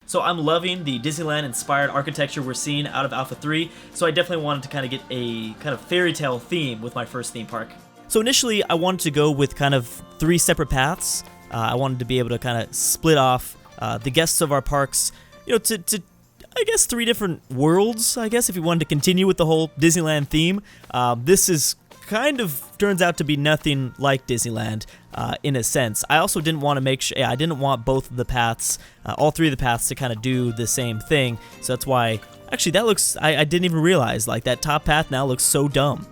So I'm loving the Disneyland-inspired architecture we're seeing out of Alpha 3, so I definitely wanted to kind of get a kind of fairy tale theme with my first theme park. So initially, I wanted to go with kind of 3 separate paths. I wanted to be able to kind of split off the guests of our parks, to I guess 3 different worlds, I guess, if you wanted to continue with the whole Disneyland theme. This is kind of turns out to be nothing like Disneyland in a sense. I also didn't want to make sure, I didn't want both of the paths, all 3 of the paths to kind of do the same thing. So that's why, actually that looks, I didn't even realize, like that top path now looks so dumb.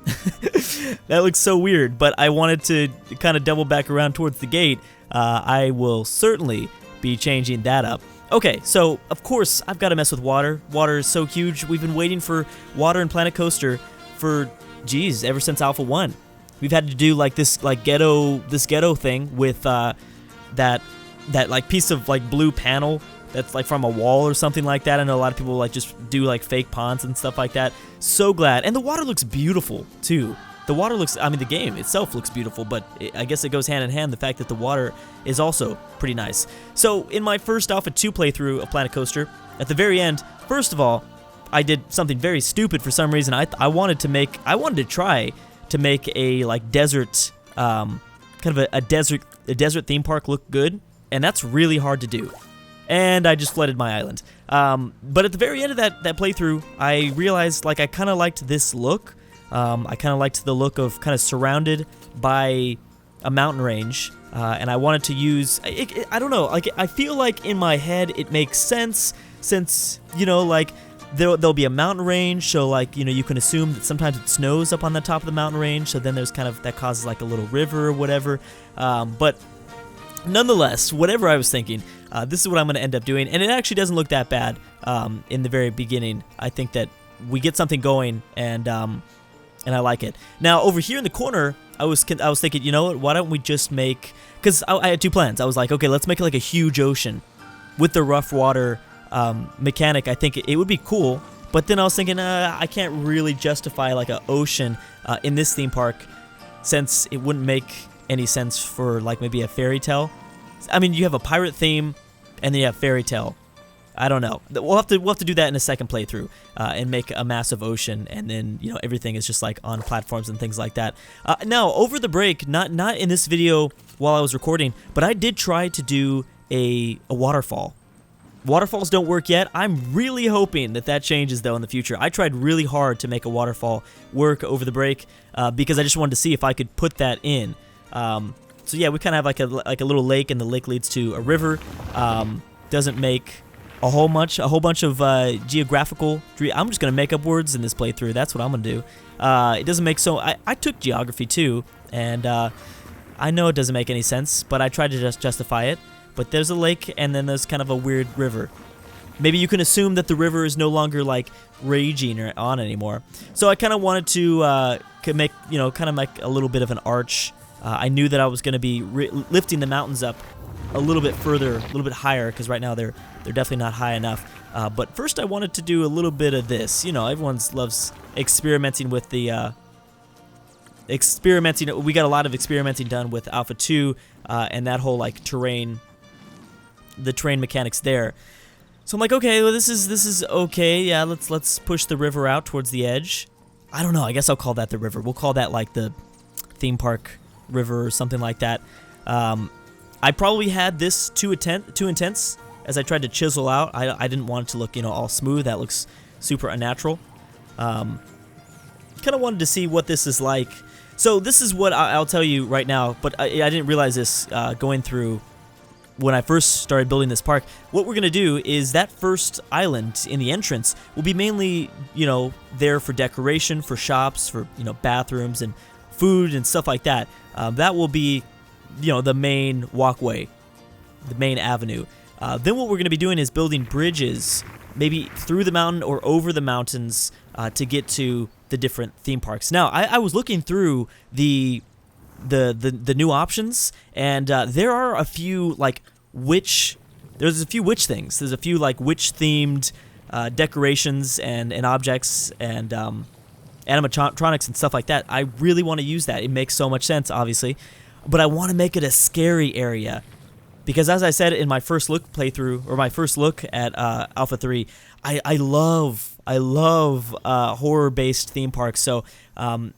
That looks so weird, but I wanted to kind of double back around towards the gate. I will certainly be changing that up. Okay, so of course I've got to mess with water. Water is so huge. We've been waiting for water in Planet Coaster for, geez, ever since Alpha 1. We've had to do like this ghetto thing with that like piece of like blue panel that's like from a wall or something like that. I know a lot of people like just do like fake ponds and stuff like that. So glad. And the water looks beautiful too. The water looks, I mean the game itself looks beautiful, but I guess it goes hand in hand, the fact that the water is also pretty nice. So in my first Alpha 2 playthrough of Planet Coaster, at the very end, first of all, I did something very stupid for some reason. I wanted to try to make a like desert, kind of a desert theme park look good, and that's really hard to do. And I just flooded my island. But at the very end of that playthrough, I realized like I kind of liked this look. I kind of liked the look of kind of surrounded by a mountain range, and I wanted to use. I don't know. Like I feel like in my head it makes sense since like. There'll be a mountain range, so like you can assume that sometimes it snows up on the top of the mountain range, so then there's kind of that causes like a little river or whatever. But nonetheless, whatever I was thinking, this is what I'm going to end up doing, and it actually doesn't look that bad in the very beginning. I think that we get something going, and I like it. Now over here in the corner, I was thinking, you know what? Why don't we just make? Because I had 2 plans. I was like, okay, let's make it like a huge ocean with the rough water. Mechanic. I think it would be cool, but then I was thinking I can't really justify like an ocean in this theme park since it wouldn't make any sense for like maybe a fairy tale. I mean, you have a pirate theme and then you have fairy tale. I don't know. We'll have to do that in a second playthrough and make a massive ocean, and then everything is just like on platforms and things like that. Now over the break, not in this video while I was recording, but I did try to do a waterfall. Waterfalls don't work yet. I'm really hoping that changes though in the future. I tried really hard to make a waterfall work over the break because I just wanted to see if I could put that in. So yeah, we kind of have like a little lake, and the lake leads to a river. Doesn't make a whole bunch of geographical. I'm just gonna make up words in this playthrough. That's what I'm gonna do. It doesn't make so. I took geography too, and I know it doesn't make any sense, but I tried to just justify it. But there's a lake, and then there's kind of a weird river. Maybe you can assume that the river is no longer like raging or on anymore. So I kind of wanted to make kind of like a little bit of an arch. I knew that I was going to be lifting the mountains up a little bit further, a little bit higher, because right now they're definitely not high enough. But first I wanted to do a little bit of this. Everyone loves experimenting with the experimenting. We got a lot of experimenting done with Alpha 2 and that whole like terrain. The terrain mechanics there. So I'm like, okay, well this is okay. Yeah, let's push the river out towards the edge. I don't know. I guess I'll call that the river. We'll call that like the theme park river or something like that. I probably had this too intense as I tried to chisel out. I didn't want it to look all smooth. That looks super unnatural. Kind of wanted to see what this is like. So this is what I'll tell you right now. But I didn't realize this going through. When I first started building this park, what we're going to do is that first island in the entrance will be mainly, there for decoration, for shops, for, bathrooms and food and stuff like that. That will be, the main walkway, the main avenue. Then what we're going to be doing is building bridges, maybe through the mountain or over the mountains to get to the different theme parks. Now, I was looking through the new options, and there are a few like there's a few witch things. There's a few like witch themed decorations and objects and animatronics and stuff like that. I really want to use that. It makes so much sense, obviously, but I want to make it a scary area. Because as I said in my first look playthrough, or my first look at Alpha 3, I love horror-based theme parks. So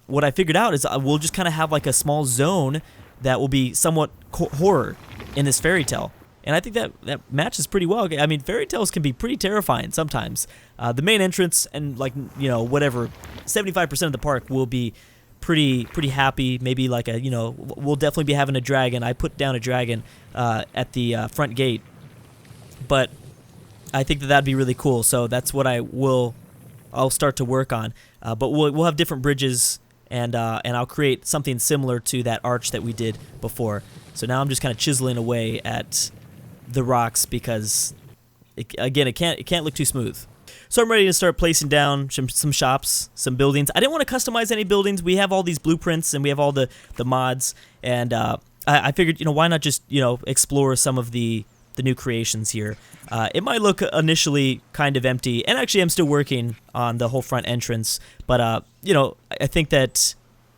what I figured out is we'll just kind of have like a small zone that will be somewhat horror in this fairy tale. And I think that matches pretty well. I mean, fairy tales can be pretty terrifying sometimes. The main entrance and like, whatever, 75% of the park will be pretty happy. Maybe like we'll definitely be having a dragon. I put down a dragon at the front gate. But I think that'd be really cool. So that's what I'll start to work on. But we'll have different bridges, and I'll create something similar to that arch that we did before. So now I'm just kind of chiseling away at the rocks because it can't look too smooth. So I'm ready to start placing down some shops, some buildings. I didn't want to customize any buildings. We have all these blueprints and we have all the mods, and I figured, why not just explore some of the new creations here. It might look initially kind of empty, and actually I'm still working on the whole front entrance, but I think that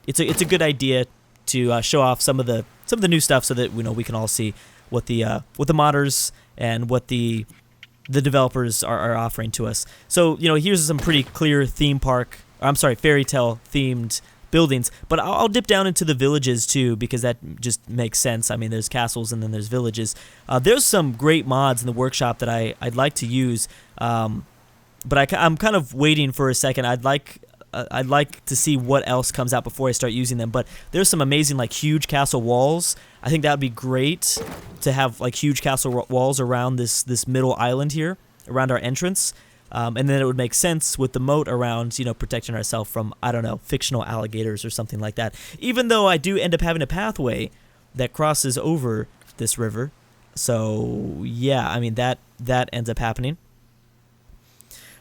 it's a good idea to show off some of the new stuff so that we can all see what the modders and what the developers are offering to us. So here's some pretty clear fairy tale themed buildings, but I'll dip down into the villages too, because that just makes sense. I mean, there's castles and then there's villages. There's some great mods in the workshop that I'd like to use, but I'm kind of waiting for a second. I'd like to see what else comes out before I start using them. But there's some amazing like huge castle walls. I think that would be great to have like huge castle walls around this middle island here, around our entrance. And then it would make sense with the moat around, protecting ourselves from, I don't know, fictional alligators or something like that. Even though I do end up having a pathway that crosses over this river. So, yeah, I mean, that ends up happening.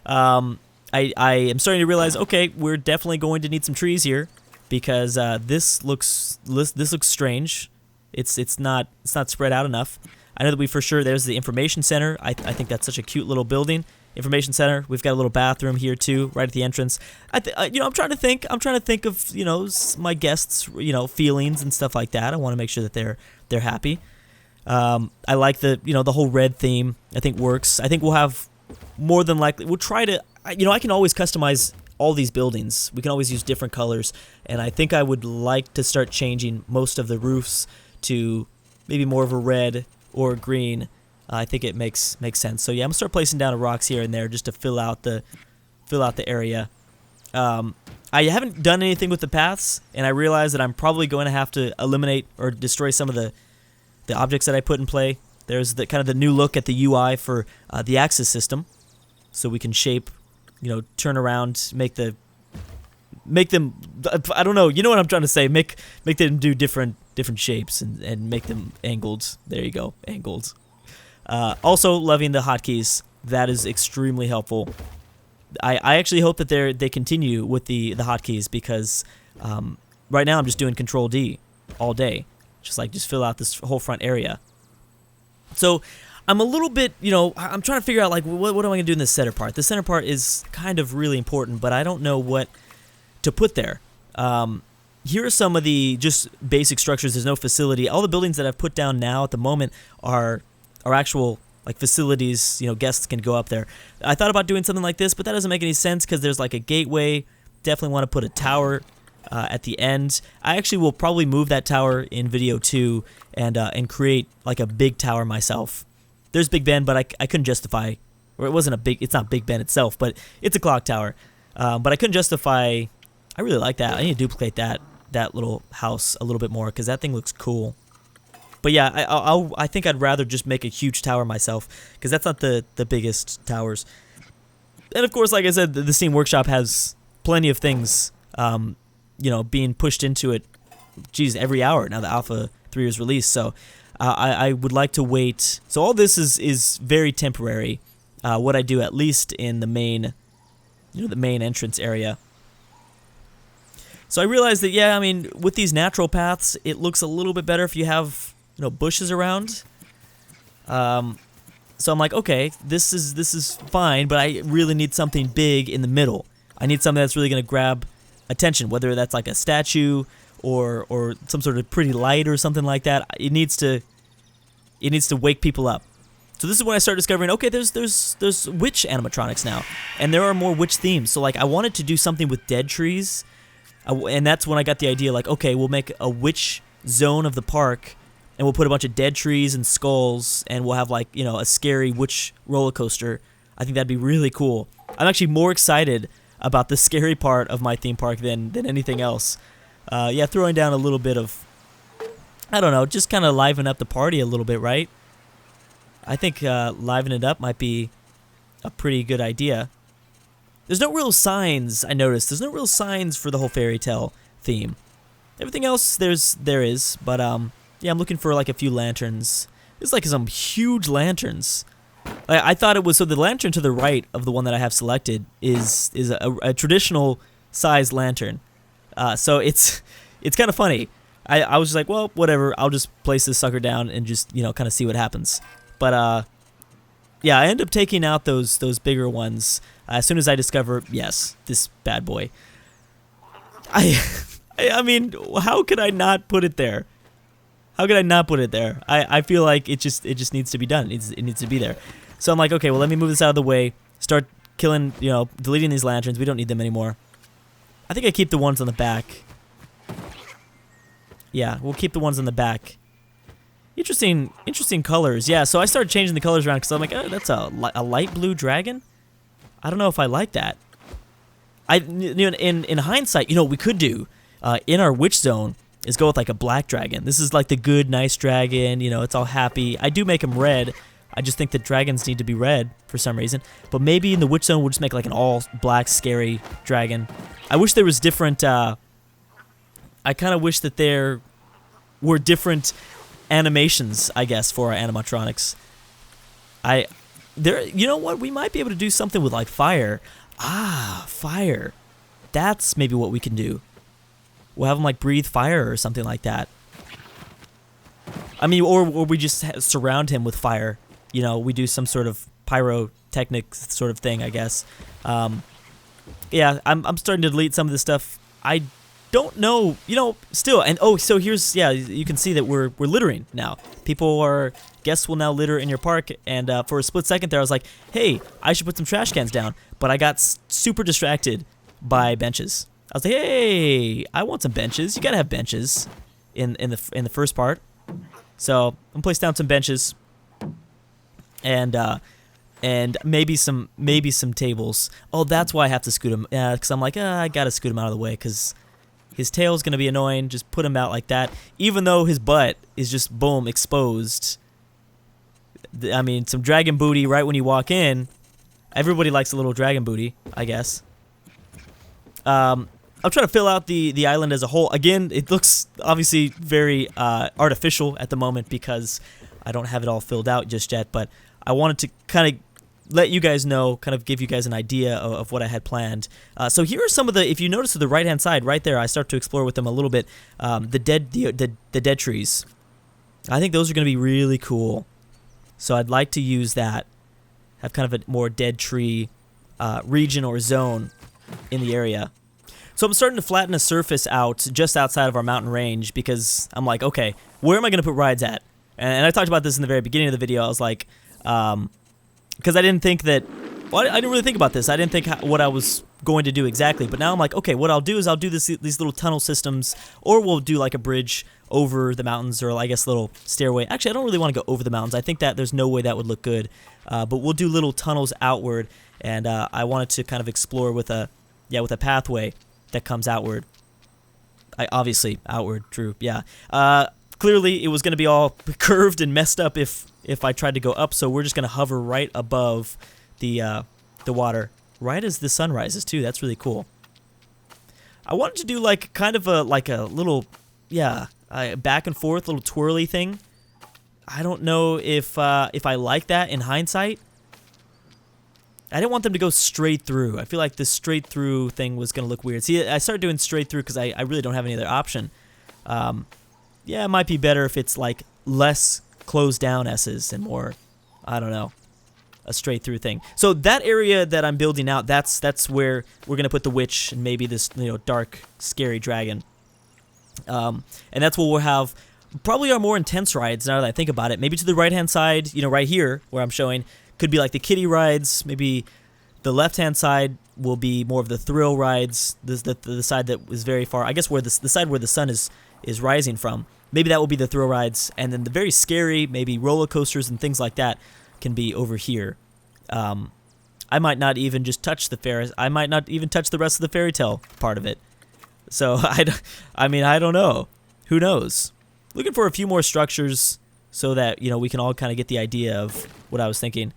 I am starting to realize, okay, we're definitely going to need some trees here because this looks strange. It's not spread out enough. I know that there's the information center. I think that's such a cute little building. Information center. We've got a little bathroom here too, right at the entrance. I'm trying to think of my guests' feelings and stuff like that. I want to make sure that they're happy. I like the whole red theme. I think works. I think we'll have more than likely. We'll try to. I can always customize all these buildings. We can always use different colors, and I think I would like to start changing most of the roofs to maybe more of a red or a green. I think it makes sense. So yeah, I'm gonna start placing down rocks here and there just to fill out the area. I haven't done anything with the paths, and I realize that I'm probably going to have to eliminate or destroy some of the objects that I put in play. There's the kind of the new look at the UI for the axis system, so we can shape, turn around, make them. I don't know. You know what I'm trying to say? Make them do different shapes and make them angled. There you go, angled. Also loving the hotkeys. That is extremely helpful. I actually hope that they continue with the hotkeys because right now I'm just doing Control D all day, just fill out this whole front area. So I'm a little bit, I'm trying to figure out like what am I gonna do in the center part. The center part is kind of really important, but I don't know what to put there. Here are some of the just basic structures. There's no facility. All the buildings that I've put down now at the moment are actual like facilities. Guests can go up there. I thought about doing something like this, but that doesn't make any sense because there's like a gateway. Definitely want to put a tower at the end. I actually will probably move that tower in video 2 and create like a big tower myself. There's Big Ben, but I couldn't justify, or it's not Big Ben itself, but it's a clock tower. But I couldn't justify. I really like that. I need to duplicate that little house a little bit more because that thing looks cool. But yeah, I think I'd rather just make a huge tower myself because that's not the biggest towers. And of course, like I said, the Steam Workshop has plenty of things, being pushed into it. Geez, every hour now the Alpha 3 is released. So I would like to wait. So all this is very temporary. What I do at least in the main, the main entrance area. So I realized that, yeah, I mean, with these natural paths, it looks a little bit better if you have, bushes around. So I'm like, okay, this is fine, but I really need something big in the middle. I need something that's really going to grab attention, whether that's like a statue or some sort of pretty light or something like that. It needs to it needs to wake people up. So this is when I started discovering, okay, there's witch animatronics now, and there are more witch themes. So like I wanted to do something with dead trees, and that's when I got the idea, like, okay, we'll make a witch zone of the park, and we'll put a bunch of dead trees and skulls, and we'll have, like, you know, a scary witch roller coaster. I think that'd be really cool. I'm actually more excited about the scary part of my theme park than anything else. Yeah, throwing down a little bit of, I don't know, just kind of liven up the party a little bit, right? I think liven it up might be a pretty good idea. There's no real signs, I noticed. There's no real signs for the whole fairy tale theme. Everything else there is, but yeah, I'm looking for like a few lanterns. There's like some huge lanterns. I thought it was, so the lantern to the right of the one that I have selected is a traditional size lantern. So it's kind of funny. I was just like, well, whatever. I'll just place this sucker down and just, you know, kind of see what happens. But yeah, I end up taking out those bigger ones as soon as I discover, yes, this bad boy. I mean, how could I not put it there? How could I not put it there? I feel like it just needs to be done. It needs to be there. So I'm like, okay, well, let me move this out of the way. Start killing, you know, deleting these lanterns. We don't need them anymore. I think I keep the ones on the back. Yeah, we'll keep the ones on the back. Interesting colors. Yeah, so I started changing the colors around because I'm like, oh, that's a light blue dragon. I don't know if I like that. You know, in hindsight, you know, what we could do in our witch zone is go with like a black dragon. This is like the good, nice dragon. You know, it's all happy. I do make them red. I just think that dragons need to be red for some reason. But maybe in the witch zone, we'll just make like an all black, scary dragon. I wish there was different. I kind of wish that there were different animations, I guess, for our animatronics. You know what? We might be able to do something with like fire. Ah, fire. That's maybe what we can do. We'll have them like breathe fire or something like that. I mean, or we just surround him with fire. You know, we do some sort of pyrotechnic sort of thing, I guess. Yeah, I'm starting to delete some of this stuff. I don't know, you know, still. And oh, so here's, yeah, you can see that we're littering now. Guests will now litter in your park. And for a split second there, I was like, hey, I should put some trash cans down. But I got super distracted by benches. I was like, hey, I want some benches. You gotta have benches in the first part. So I'm gonna place down some benches, and maybe some tables. Oh, that's why I have to scoot him. Yeah, because I'm like, I gotta scoot him out of the way because his tail's gonna be annoying. Just put him out like that, even though his butt is just boom exposed. I mean, some dragon booty right when you walk in. Everybody likes a little dragon booty, I guess. I'm trying to fill out the island as a whole. Again, it looks obviously very artificial at the moment because I don't have it all filled out just yet, but I wanted to kind of let you guys know, kind of give you guys an idea of what I had planned. So here are some of the, if you notice to the right-hand side, right there, I start to explore with them a little bit, the dead trees. I think those are going to be really cool. So I'd like to use that, have kind of a more dead tree region or zone in the area. So I'm starting to flatten a surface out just outside of our mountain range because I'm like, okay, where am I going to put rides at? And I talked about this in the very beginning of the video. I was like, because I didn't think that, well, I didn't really think about this. I didn't think what I was going to do exactly. But now I'm like, okay, what I'll do is I'll do these little tunnel systems, or we'll do like a bridge over the mountains, or I guess a little stairway. Actually, I don't really want to go over the mountains. I think that there's no way that would look good. But we'll do little tunnels outward, and I wanted to kind of explore with a pathway that comes outward. Obviously outward, true, yeah. Clearly it was going to be all curved and messed up if I tried to go up, so we're just going to hover right above the water, right as the sun rises too. That's really cool. I wanted to do like kind of a little, yeah, back and forth, little twirly thing. I don't know if I like that in hindsight. I didn't want them to go straight through. I feel like the straight through thing was going to look weird. See, I started doing straight through because I really don't have any other option. Yeah, it might be better if it's like less closed down S's and more, I don't know, a straight through thing. So that area that I'm building out, that's where we're going to put the witch and maybe this, you know, dark, scary dragon. And that's where we'll have probably are more intense rides now that I think about it. Maybe to the right-hand side, you know, right here where I'm showing, could be like the kiddie rides. Maybe the left-hand side will be more of the thrill rides. The side that was very far, I guess, where the side where the sun is rising from. Maybe that will be the thrill rides, and then the very scary, maybe roller coasters and things like that, can be over here. I might not even just touch the Ferris. I might not even touch the rest of the fairy tale part of it. So I mean, I don't know. Who knows? Looking for a few more structures so that, you know, we can all kind of get the idea of what I was thinking.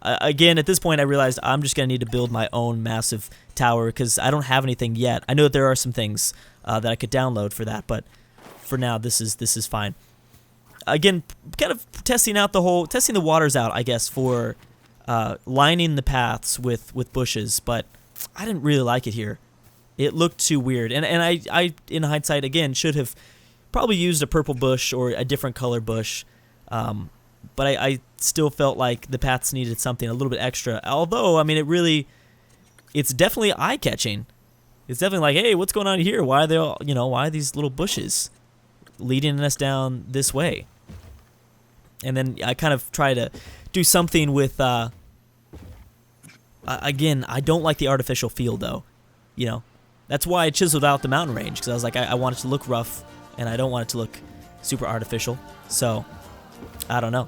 Again, at this point, I realized I'm just gonna need to build my own massive tower because I don't have anything yet. I know that there are some things that I could download for that, but for now, this is fine. Again, kind of testing the waters out, I guess, for lining the paths with bushes, but I didn't really like it here. It looked too weird, and I in hindsight, again, should have probably used a purple bush or a different color bush, but I still felt like the paths needed something a little bit extra. Although, I mean, it's definitely eye-catching. It's definitely like, hey, what's going on here? Why are they all, you know, why are these little bushes leading us down this way? And then I kind of try to do something with, again, I don't like the artificial feel, though. You know, that's why I chiseled out the mountain range, because I was like, I want it to look rough, and I don't want it to look super artificial. So, I don't know.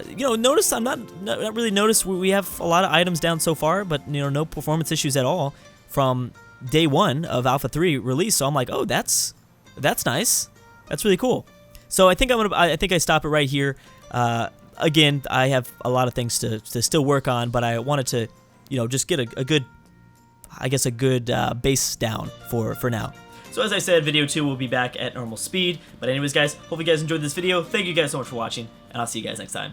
You know, notice I'm not really noticed we have a lot of items down so far, but, you know, no performance issues at all from day 1 of Alpha 3 release. So I'm like, oh, that's nice. That's really cool. So I think I think I stop it right here. Again, I have a lot of things to still work on, but I wanted to, you know, just get a good, I guess, a good base down for now. So as I said, video 2 will be back at normal speed. But anyways, guys, hope you guys enjoyed this video. Thank you guys so much for watching, and I'll see you guys next time.